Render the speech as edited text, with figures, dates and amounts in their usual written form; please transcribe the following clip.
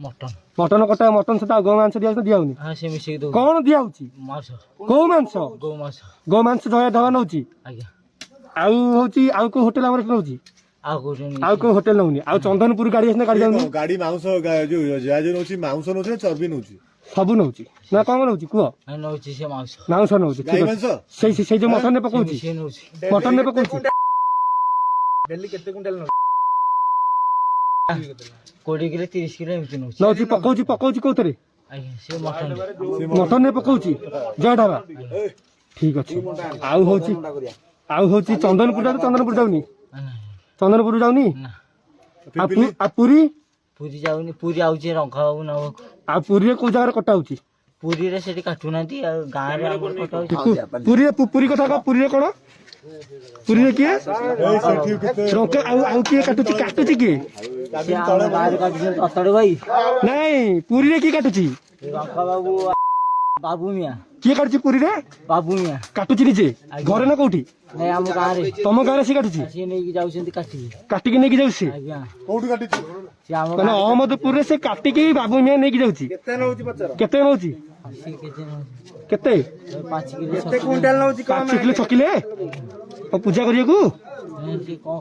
mutton कटा mutton सहित गौ मांस दिया दिया कौन दिया गौ मांस गौ मांस धवा नौ आउ को होटेल नौ आउ को होटेल नौनी आउ चंदनपुर गाड़ी आसना गाड़ी जाऊनी गाड़ी मांस जो नौची मांस नौची चर्बी नौची सब नौ ना कौन नौ कह मांस नौ गाई मांस से जो मटन ने पकाउची मटन ने पकाउची डेली केते क्विंटल नौ 20 किलो 30 किलो एमती नौ नौची पकाउची कोथरे मटन ने पकाउची जय ढाबा ठीक अच्छे आउ होची चंदनपुर जाऊनी चंदनपुर जाऊनी आ पुरी पूरी जाऊनी पूरी आउची रंखा बाबू ना आ पुरी को जगह कटा होची पूरी रे सेठी काटू नांती गां रे हमर कटा होची पुरी कथा का पुरी रे कोन पुरी रे किए रंका आउ किए काटुची किए गां रे काटू अतड़ भाई नहीं पुरी रे की काटुची रंखा बाबू बाबू मिया किए काटुची पुरी रे बाबू मिया काटुची निजे घरे ना कोठी नहीं हम गां रे तम गां रे से काटुची से नै की जाउछंती काटी काटी के नै की जाउसी आज्ञा कोठी काटिची से हम माने अहमदपुर रे से काटी के बाबू मिया नै की जाउची केते नौची पचर केते नौची केते 5 किलो केते क्विंटल नौची 5 किलो 6 किलो पूजा करिया को से को